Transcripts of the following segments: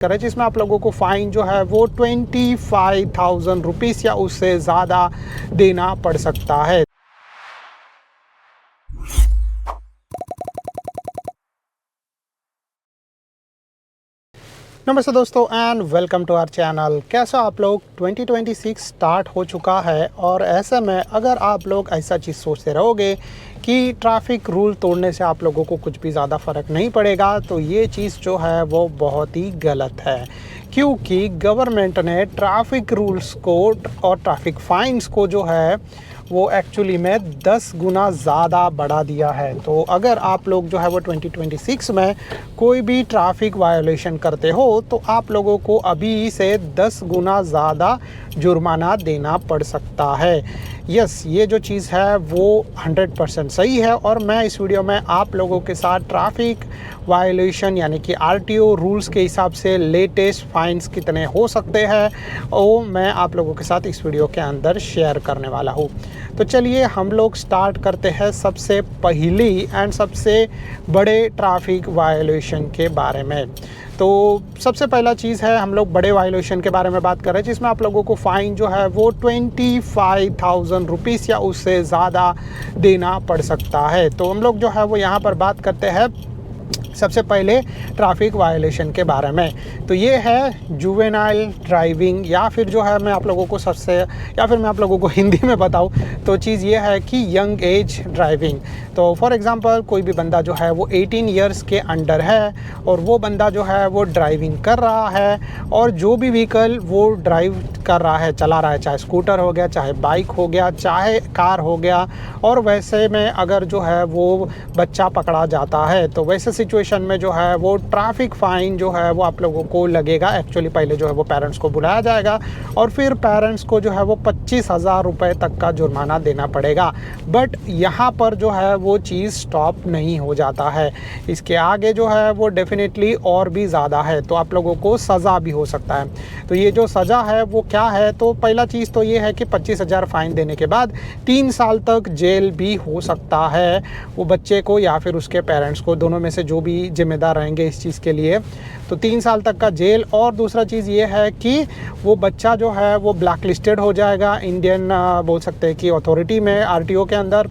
करें जिसमें आप लोगों को फ़ाइन जो है वो 25,000 रुपीज़ या उससे ज़्यादा देना पड़ सकता है। नमस्ते दोस्तों and welcome to our channel. कैसा आप लोग 2026 स्टार्ट हो चुका है और ऐसे में अगर आप लोग ऐसा चीज़ सोचते रहोगे कि ट्रैफिक रूल तोड़ने से आप लोगों को कुछ भी ज़्यादा फ़र्क नहीं पड़ेगा तो ये चीज़ जो है वो बहुत ही गलत है, क्योंकि गवर्नमेंट ने ट्रैफिक रूल्स को और ट्रैफिक फ़ाइन्स को जो है वो एक्चुअली में 10 गुना ज़्यादा बढ़ा दिया है। तो अगर आप लोग जो है वो 2026 में कोई भी ट्रैफिक वायोलेशन करते हो तो आप लोगों को अभी से 10 गुना ज़्यादा जुर्माना देना पड़ सकता है। यस, ये जो चीज़ है वो 100% सही है और मैं इस वीडियो में आप लोगों के साथ ट्रैफिक वायोलेशन यानी कि आरटीओ रूल्स के हिसाब से लेटेस्ट फाइन्स कितने हो सकते हैं वो मैं आप लोगों के साथ इस वीडियो के अंदर शेयर करने वाला हूँ। तो चलिए हम लोग स्टार्ट करते हैं सबसे पहली एंड सबसे बड़े ट्रैफिक वायोलेशन के बारे में। तो सबसे पहला चीज़ है, हम लोग बड़े वायोलेशन के बारे में बात कर रहे हैं जिसमें आप लोगों को फ़ाइन जो है वो 25,000 रुपीज़ या उससे ज़्यादा देना पड़ सकता है। तो हम लोग जो है वो यहाँ पर बात करते हैं सबसे पहले ट्रैफिक वायोलेशन के बारे में। तो ये है जुवेनाइल ड्राइविंग या फिर जो है मैं आप लोगों को हिंदी में बताऊँ तो चीज़ ये है कि यंग एज ड्राइविंग। तो फॉर एग्ज़ाम्पल कोई भी बंदा जो है वो 18 इयर्स के अंडर है और वो बंदा जो है वो ड्राइविंग कर रहा है और जो भी व्हीकल वो ड्राइव कर रहा है, चला रहा है, चाहे स्कूटर हो गया, चाहे बाइक हो गया, चाहे कार हो गया, और वैसे में अगर जो है वो बच्चा पकड़ा जाता है तो वैसे सिचुएशन में जो है वो ट्रैफिक फ़ाइन जो है वो आप लोगों को लगेगा। एक्चुअली पहले जो है वो पेरेंट्स को बुलाया जाएगा और फिर पेरेंट्स को जो है वो 25,000 रुपये तक का जुर्माना देना पड़ेगा। बट यहाँ पर जो है वो चीज़ स्टॉप नहीं हो जाता है, इसके आगे जो है वो डेफिनेटली और भी ज़्यादा है, तो आप लोगों को सज़ा भी हो सकता है। तो ये जो सज़ा है वो क्या है, तो पहला चीज़ तो ये है कि 25,000 फ़ाइन देने के बाद 3 साल तक जेल भी हो सकता है वो बच्चे को या फिर उसके पेरेंट्स को, दोनों में से जो भी जिम्मेदार रहेंगे इस चीज़ के लिए। तो 3 साल तक का जेल, और दूसरा चीज़ ये है कि वो बच्चा जो है वो ब्लैक लिस्टेड हो जाएगा इंडियन बोल सकते हैं कि अथॉरिटी में, आरटीओ के अंदर।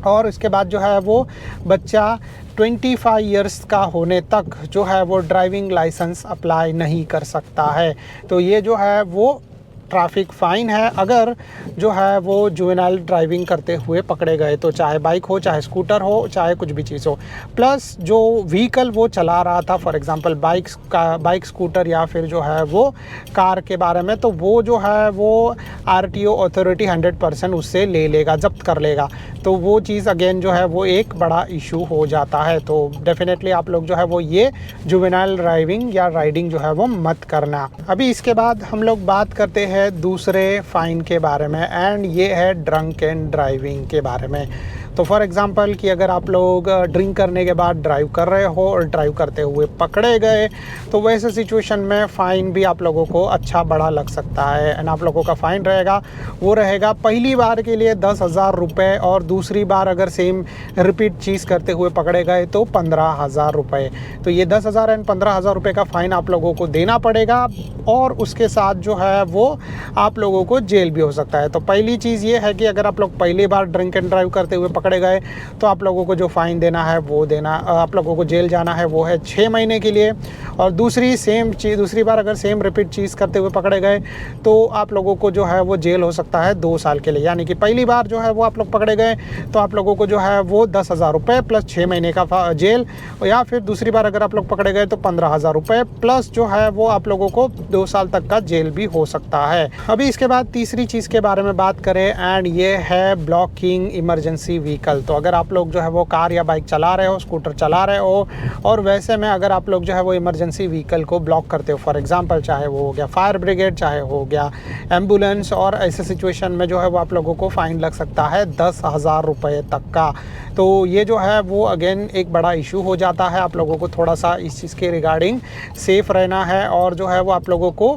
और इसके बाद जो है वो बच्चा 25 इयर्स का होने तक जो है वो ड्राइविंग लाइसेंस अप्लाई नहीं कर सकता है। तो ये जो है वो ट्रैफिक फ़ाइन है अगर जो है वो जुवेनाइल ड्राइविंग करते हुए पकड़े गए, तो चाहे बाइक हो, चाहे स्कूटर हो, चाहे कुछ भी चीज़ हो। प्लस जो व्हीकल वो चला रहा था, फॉर एग्जांपल बाइक, स्कूटर या फिर जो है वो कार के बारे में, तो वो जो है वो आरटीओ अथॉरिटी 100% उससे ले लेगा, जब्त कर लेगा। तो वो चीज़ अगेन जो है वो एक बड़ा इशू हो जाता है। तो डेफिनेटली आप लोग जो है वो ये जुवेनाइल ड्राइविंग या राइडिंग जो है वो मत करना। अभी इसके बाद हम लोग बात करते हैं दूसरे फ़ाइन के बारे में, एंड ये है ड्रंक एंड ड्राइविंग के बारे में। तो फॉर एग्ज़ाम्पल कि अगर आप लोग ड्रिंक करने के बाद ड्राइव कर रहे हो और ड्राइव करते हुए पकड़े गए तो वैसे सिचुएशन में फ़ाइन भी आप लोगों को अच्छा बड़ा लग सकता है। एंड आप लोगों का फ़ाइन रहेगा वो रहेगा पहली बार के लिए 10,000 रुपये, और दूसरी बार अगर सेम रिपीट चीज़ करते हुए पकड़े गए तो 15,000 रुपये। तो ये 10,000 एंड 15,000 रुपये का फ़ाइन आप लोगों को देना पड़ेगा, और उसके साथ जो है वो आप लोगों को जेल भी हो सकता है। तो पहली चीज़ ये है कि अगर आप लोग पहली बार ड्रिंक एंड ड्राइव करते हुए पकड़े गए तो आप लोगों को जो फ़ाइन देना है वो देना, आप लोगों को जेल जाना है वो है 6 महीने के लिए। और दूसरी बार अगर सेम रिपीट चीज़ करते हुए पकड़े गए तो आप लोगों को जो है वो जेल हो सकता है 2 साल के लिए। यानी कि पहली बार जो है वो आप लोग पकड़े गए तो आप लोगों को जो है वो 10,000 रुपये प्लस 6 महीने का जेल, या फिर दूसरी बार अगर आप लोग पकड़े गए तो 15,000 रुपये प्लस जो है वो आप लोगों को 2 साल तक का जेल भी हो सकता है। अभी इसके बाद तीसरी चीज़ के बारे में बात करें, एंड ये है ब्लॉकिंग इमरजेंसी व्हीकल। तो अगर आप लोग जो है वो कार या बाइक चला रहे हो, स्कूटर चला रहे हो, और वैसे में अगर आप लोग जो है वो इमरजेंसी व्हीकल को ब्लॉक करते हो, फॉर एग्जांपल चाहे वो हो गया फायर ब्रिगेड, चाहे हो गया एम्बुलेंस, और ऐसे सिचुएशन में जो है वो आप लोगों को फ़ाइन लग सकता है 10,000 रुपये तक का। तो ये जो है वो अगेन एक बड़ा इशू हो जाता है। आप लोगों को थोड़ा सा इस चीज़ के रिगार्डिंग सेफ़ रहना है, और जो है वो आप लोगों को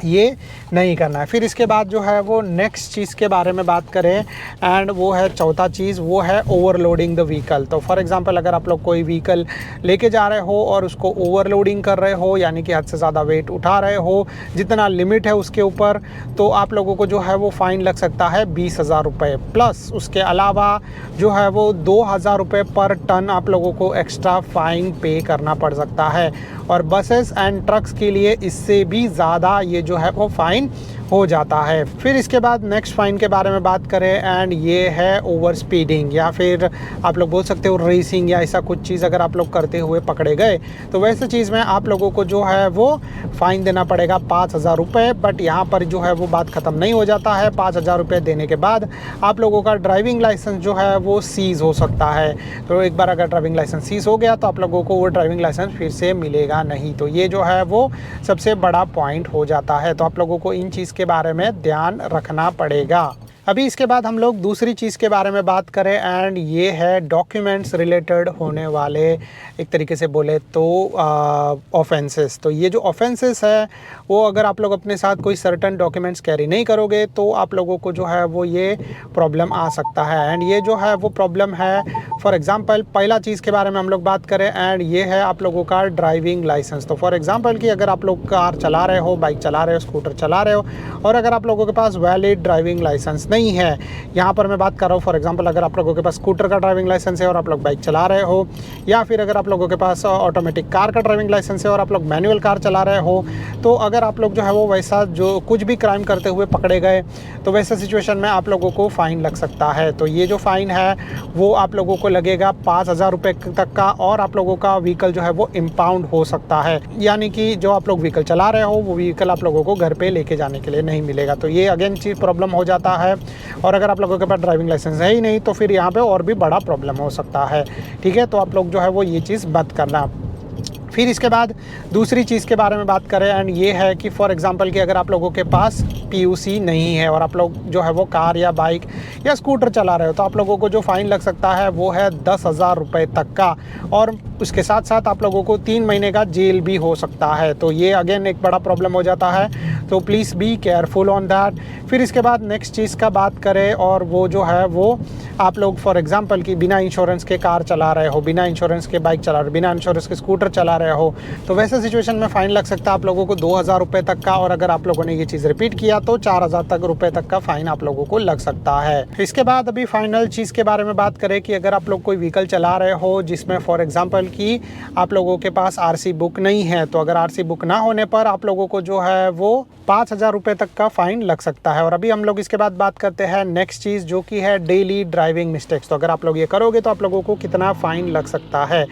ये नहीं करना है। फिर इसके बाद जो है वो नेक्स्ट चीज़ के बारे में बात करें एंड वो है चौथा चीज़, वो है ओवरलोडिंग द व्हीकल। तो फॉर एग्जांपल अगर आप लोग कोई व्हीकल लेके जा रहे हो और उसको ओवरलोडिंग कर रहे हो, यानी कि हद से ज़्यादा वेट उठा रहे हो, जितना लिमिट है उसके ऊपर, तो आप लोगों को जो है वो फ़ाइन लग सकता है 20,000 रुपये। प्लस उसके अलावा जो है वो 2,000 रुपये पर टन आप लोगों को एक्स्ट्रा फ़ाइन पे करना पड़ सकता है। और बसेस एंड ट्रक्स के लिए इससे भी ज़्यादा ये जो है वो फ़ाइन हो जाता है। फिर इसके बाद नेक्स्ट फ़ाइन के बारे में बात करें एंड ये है ओवर स्पीडिंग, या फिर आप लोग बोल सकते हो रेसिंग या ऐसा कुछ चीज़ अगर आप लोग करते हुए पकड़े गए तो वैसे चीज़ में आप लोगों को जो है वो फ़ाइन देना पड़ेगा 5,000 रुपये। बट यहाँ पर जो है वो बात ख़त्म नहीं हो जाता है। 5,000 रुपये देने के बाद आप लोगों का ड्राइविंग लाइसेंस जो है वो सीज़ हो सकता है। तो एक बार अगर ड्राइविंग लाइसेंस सीज़ हो गया तो आप लोगों को वो ड्राइविंग लाइसेंस फिर से मिलेगा नहीं। तो ये जो है वो सबसे बड़ा पॉइंट हो जाता है। तो आप लोगों को इन चीज़ के बारे में ध्यान रखना पड़ेगा। अभी इसके बाद हम लोग दूसरी चीज़ के बारे में बात करें एंड ये है डॉक्यूमेंट्स रिलेटेड होने वाले एक तरीके से बोले तो ऑफेंसेस। तो ये जो ऑफेंसेस है वो अगर आप लोग अपने साथ कोई सर्टन डॉक्यूमेंट्स कैरी नहीं करोगे तो आप लोगों को जो है वो ये प्रॉब्लम आ सकता है। एंड ये जो है वो प्रॉब्लम है, फॉर एग्ज़ाम्पल पहला चीज़ के बारे में हम लोग बात करें एंड ये है आप लोगों का ड्राइविंग लाइसेंस। तो फॉर एग्ज़ाम्पल कि अगर आप लोग कार चला रहे हो, बाइक चला रहे हो, स्कूटर चला रहे हो और अगर आप लोगों के पास वैलिड ड्राइविंग लाइसेंस नहीं है, यहाँ पर मैं बात कर रहा हूँ फॉर एग्जांपल अगर आप लोगों के पास स्कूटर का ड्राइविंग लाइसेंस है और आप लोग बाइक चला रहे हो, या फिर अगर आप लोगों के पास ऑटोमेटिक कार का ड्राइविंग लाइसेंस है और आप लोग मैनुअल कार चला रहे हो, तो अगर आप लोग जो है वो वैसा जो कुछ भी क्राइम करते हुए पकड़े गए तो वैसे सिचुएशन में आप लोगों को फ़ाइन लग सकता है। तो ये जो फ़ाइन है वो आप लोगों को लगेगा 5,000 रुपये तक का, और आप लोगों का व्हीकल जो है वो इम्पाउंड हो सकता है, यानी कि जो आप लोग व्हीकल चला रहे हो वो व्हीकल आप लोगों को घर पे लेके जाने के लिए नहीं मिलेगा। तो ये अगेन चीज़ प्रॉब्लम हो जाता है। और अगर आप लोगों के पास ड्राइविंग लाइसेंस है ही नहीं तो फिर यहाँ पे और भी बड़ा प्रॉब्लम हो सकता है। ठीक है, तो आप लोग जो है वो ये चीज़ मत करना। फिर इसके बाद दूसरी चीज़ के बारे में बात करें एंड ये है कि फॉर एग्जांपल कि अगर आप लोगों के पास पीयूसी नहीं है और आप लोग जो है वो कार या बाइक या स्कूटर चला रहे हो तो आप लोगों को जो फ़ाइन लग सकता है वो है 10,000 रुपये तक का, और उसके साथ साथ आप लोगों को 3 महीने का जेल भी हो सकता है। तो ये अगेन एक बड़ा प्रॉब्लम हो जाता है, तो please be careful on that. फिर इसके बाद नेक्स्ट चीज़ का बात करें और वो जो है वो आप लोग फॉर एग्जांपल कि बिना इंश्योरेंस के कार चला रहे हो, बिना इंश्योरेंस के बाइक चला रहे हो, बिना इंश्योरेंस के स्कूटर चला रहे हो, तो वैसे सिचुएशन में फ़ाइन लग सकता है आप लोगों को 2,000 रुपये तक का, और अगर आप लोगों ने ये चीज़ रिपीट किया तो 4,000 रुपये तक का फ़ाइन आप लोगों को लग सकता है। इसके बाद अभी फाइनल चीज़ के बारे में बात करें कि अगर आप लोग कोई व्हीकल चला रहे हो जिसमें फॉर एग्जांपल कि आप लोगों के पास आरसी बुक नहीं है, तो अगर आरसी बुक ना होने पर आप लोगों को जो है वो 5,000 रुपये तक का फ़ाइन लग सकता है। और अभी हम लोग इसके बाद बात करते हैं नेक्स्ट चीज़ जो कि है डेली ड्राइविंग मिस्टेक्स। तो अगर आप लोग ये करोगे तो आप लोगों को कितना फ़ाइन लग सकता है।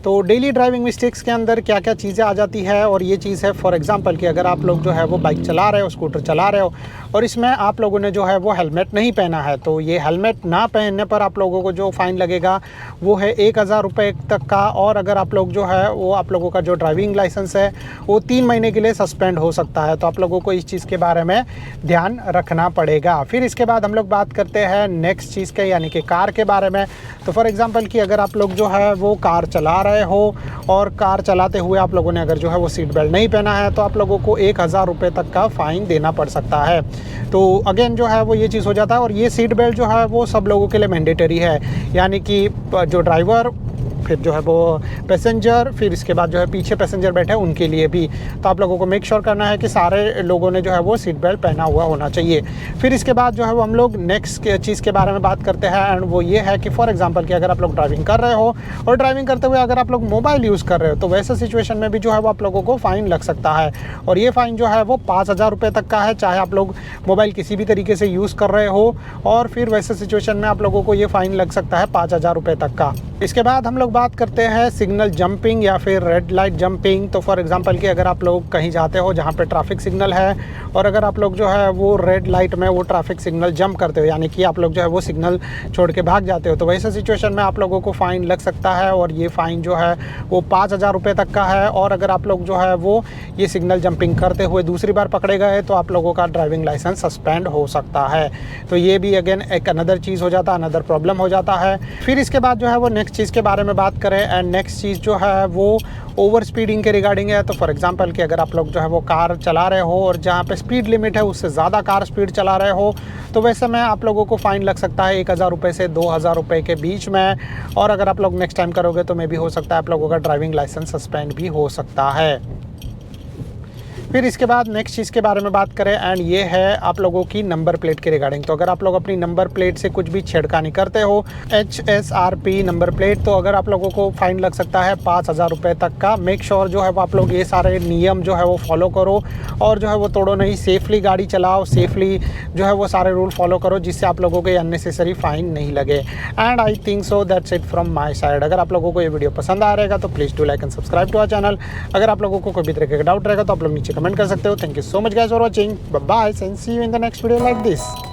तो डेली ड्राइविंग मिस्टेक्स के अंदर क्या क्या चीज़ें आ जाती है, और ये चीज़ है फॉर एग्जांपल कि अगर आप लोग जो है वो बाइक चला रहे हो, स्कूटर चला रहे हो और इसमें आप लोगों ने जो है वो हेलमेट नहीं पहना है, तो ये हेलमेट ना पहनने पर आप लोगों को जो फ़ाइन लगेगा वो है 1,000 रुपये तक का। और अगर आप लोग जो है वो आप लोगों का जो ड्राइविंग लाइसेंस है वो 3 महीने के लिए सस्पेंड हो सकता है। तो आप लोगों को इस चीज़ के बारे में ध्यान रखना पड़ेगा। फिर इसके बाद हम लोग बात करते हैं नेक्स्ट चीज़ के, यानी कि कार के बारे में। तो फॉर एग्जांपल कि अगर आप लोग जो है वो कार चला रहे हो और कार चलाते हुए आप लोगों ने अगर जो है वो सीट बेल्ट नहीं पहना है तो आप लोगों को 1,000 रुपये तक का फ़ाइन देना पड़ सकता है। तो अगेन जो है वो ये चीज़ हो जाता है, और ये सीट बेल्ट जो है वो सब लोगों के लिए मैंडेटरी है, यानी कि जो ड्राइवर, फिर जो है वो पैसेंजर, फिर इसके बाद जो है पीछे पैसेंजर बैठे हैं उनके लिए भी। तो आप लोगों को मेक श्योर करना है कि सारे लोगों ने जो है वो सीट बेल्ट पहना हुआ होना चाहिए। फिर इसके बाद जो है वो हम लोग नेक्स्ट चीज़ के बारे में बात करते हैं, एंड वो ये है कि फॉर एग्जांपल कि अगर आप लोग ड्राइविंग कर रहे हो और ड्राइविंग करते हुए अगर आप लोग मोबाइल यूज़ कर रहे हो तो वैसे सिचुएशन में भी जो है वो आप लोगों को फ़ाइन लग सकता है। और ये फ़ाइन जो है वो 5,000 रुपये तक का है, चाहे आप लोग मोबाइल किसी भी तरीके से यूज़ कर रहे हो, और फिर वैसे सिचुएशन में आप लोगों को ये फ़ाइन लग सकता है 5,000 रुपये तक का। इसके बाद हम लोग बात करते हैं सिग्नल जंपिंग या फिर रेड लाइट जंपिंग। तो फॉर एग्जांपल कि अगर आप लोग कहीं जाते हो जहाँ पे ट्रैफिक सिग्नल है और अगर आप लोग जो है वो रेड लाइट में वो ट्रैफिक सिग्नल जंप करते हो, यानी कि आप लोग जो है वो सिग्नल छोड़ के भाग जाते हो, तो वैसे सिचुएशन में आप लोगों को फ़ाइन लग सकता है। और ये फ़ाइन जो है वो 5,000 रुपये तक का है। और अगर आप लोग जो है वो ये सिग्नल जंपिंग करते हुए दूसरी बार पकड़े गए तो आप लोगों का ड्राइविंग लाइसेंस सस्पेंड हो सकता है। तो ये भी अगेन एक अनदर चीज़ हो जाता है, अनदर प्रॉब्लम हो जाता है। फिर इसके बाद जो है वो नेक्स्ट चीज़ के बारे में बात करें एंड नेक्स्ट चीज़ जो है वो ओवर स्पीडिंग के रिगार्डिंग है। तो फॉर एग्जांपल कि अगर आप लोग जो है वो कार चला रहे हो और जहाँ पे स्पीड लिमिट है उससे ज़्यादा कार स्पीड चला रहे हो, तो वैसे में आप लोगों को फ़ाइन लग सकता है 1000 रुपये से 2000 रुपये के बीच में। और अगर आप लोग नेक्स्ट टाइम करोगे तो मे भी हो सकता है आप लोगों का ड्राइविंग लाइसेंस सस्पेंड भी हो सकता है। फिर इसके बाद नेक्स्ट चीज़ के बारे में बात करें एंड ये है आप लोगों की नंबर प्लेट के रिगार्डिंग। तो अगर आप लोग अपनी नंबर प्लेट से कुछ भी छेड़खानी करते हो, HSRP नंबर प्लेट, तो अगर आप लोगों को फ़ाइन लग सकता है 5000 रुपये तक का। मेक श्योर जो है वो आप लोग ये सारे नियम जो है वो फॉलो करो और जो है वो तोड़ो नहीं, सेफली गाड़ी चलाओ, सेफली जो है वो सारे रूल फॉलो करो जिससे आप लोगों को अननेसेसरी फ़ाइन नहीं लगे। And I think so that's it from my side. अगर आप लोगों को ये वीडियो पसंद आ रहेगा तो please do like and subscribe to our channel. अगर आप लोगों को कोई भी तरह का डाउट रहेगा तो आप लोग नीचे कमेंट कर सकते हो। Thank you so much guys for watching, bye bye and see you in the next video like this.